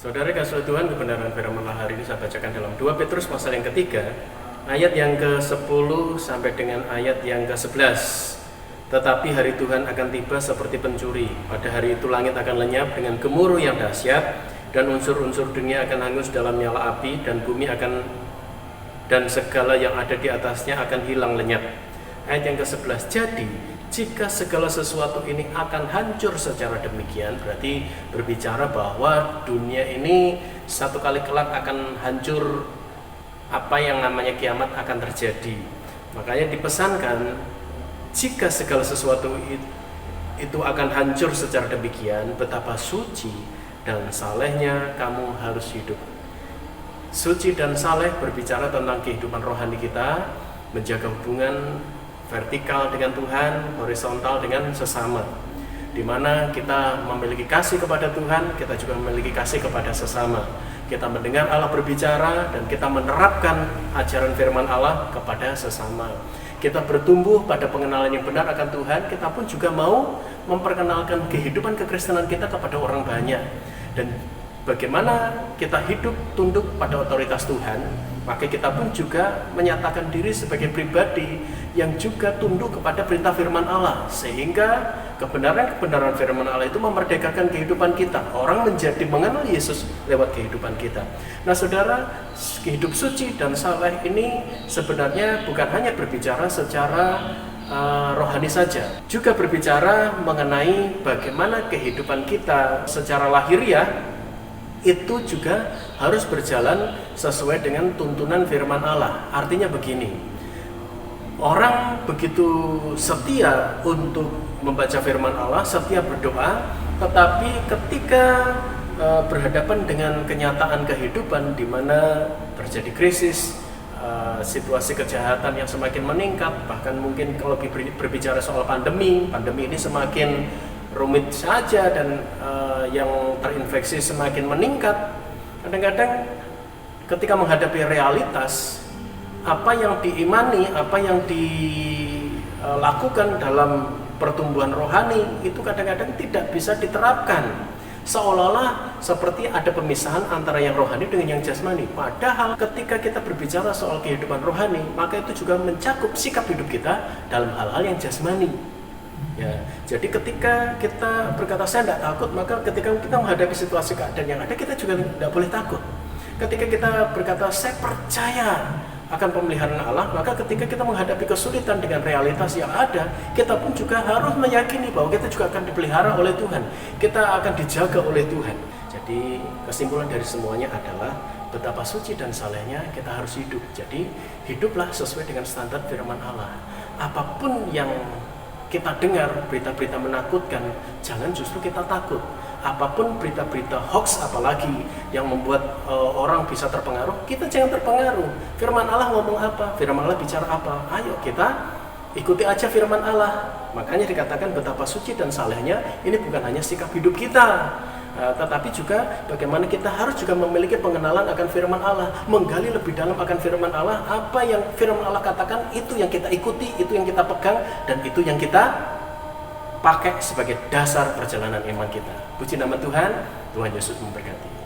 Saudara kasih Tuhan, kebenaran firman Allah hari ini saya bacakan dalam 2 Petrus pasal yang ketiga, ayat yang ke-10 sampai dengan ayat yang ke-11. Tetapi hari Tuhan akan tiba seperti pencuri. Pada hari itu langit akan lenyap dengan gemuruh yang dahsyat, dan unsur-unsur dunia akan hangus dalam nyala api, dan bumi akan dan segala yang ada di atasnya akan hilang lenyap. Ayat yang ke-11, jadi jika segala sesuatu ini akan hancur secara demikian, berarti berbicara bahwa dunia ini satu kali kelak akan hancur, apa yang namanya kiamat akan terjadi. Makanya dipesankan, jika segala sesuatu itu akan hancur secara demikian, betapa suci dan salehnya kamu harus hidup. Suci dan saleh berbicara tentang kehidupan rohani kita, menjaga hubungan vertikal dengan Tuhan, horizontal dengan sesama, di mana kita memiliki kasih kepada Tuhan, kita juga memiliki kasih kepada sesama. Kita mendengar Allah berbicara dan kita menerapkan ajaran firman Allah kepada sesama. Kita bertumbuh pada pengenalan yang benar akan Tuhan, kita pun juga mau memperkenalkan kehidupan kekristenan kita kepada orang banyak. Dan bagaimana kita hidup tunduk pada otoritas Tuhan, maka kita pun juga menyatakan diri sebagai pribadi yang juga tunduk kepada perintah firman Allah, sehingga kebenaran-kebenaran firman Allah itu memerdekakan kehidupan kita. Orang menjadi mengenal Yesus lewat kehidupan kita. Nah saudara, hidup suci dan saleh ini sebenarnya bukan hanya berbicara secara rohani saja, juga berbicara mengenai bagaimana kehidupan kita secara lahiriah itu juga harus berjalan sesuai dengan tuntunan firman Allah. Artinya begini, orang begitu setia untuk membaca firman Allah, setia berdoa, tetapi ketika berhadapan dengan kenyataan kehidupan di mana terjadi krisis, situasi kejahatan yang semakin meningkat, bahkan mungkin kalau berbicara soal pandemi ini semakin rumit saja, dan yang terinfeksi semakin meningkat. Kadang-kadang ketika menghadapi realitas, apa yang diimani, apa yang dilakukan dalam pertumbuhan rohani itu kadang-kadang tidak bisa diterapkan. Seolah-olah seperti ada pemisahan antara yang rohani dengan yang jasmani. Padahal ketika kita berbicara soal kehidupan rohani, maka itu juga mencakup sikap hidup kita dalam hal-hal yang jasmani. Ya, jadi ketika kita berkata saya tidak takut, maka ketika kita menghadapi situasi keadaan yang ada, kita juga tidak boleh takut. Ketika kita berkata saya percaya akan pemeliharaan Allah, maka ketika kita menghadapi kesulitan dengan realitas yang ada, kita pun juga harus meyakini bahwa kita juga akan dipelihara oleh Tuhan, kita akan dijaga oleh Tuhan. Jadi kesimpulan dari semuanya adalah betapa suci dan salehnya kita harus hidup. Jadi hiduplah sesuai dengan standar firman Allah. Apapun yang kita dengar berita-berita menakutkan, jangan justru kita takut. Apapun berita-berita hoax apalagi yang membuat orang bisa terpengaruh, kita jangan terpengaruh. Firman Allah ngomong apa? Firman Allah bicara apa? Ayo kita ikuti aja firman Allah. Makanya dikatakan betapa suci dan salehnya, ini bukan hanya sikap hidup kita, tetapi juga bagaimana kita harus juga memiliki pengenalan akan firman Allah, menggali lebih dalam akan firman Allah. Apa yang firman Allah katakan, itu yang kita ikuti, itu yang kita pegang, dan itu yang kita pakai sebagai dasar perjalanan iman kita. Puji nama Tuhan, Tuhan Yesus memberkati.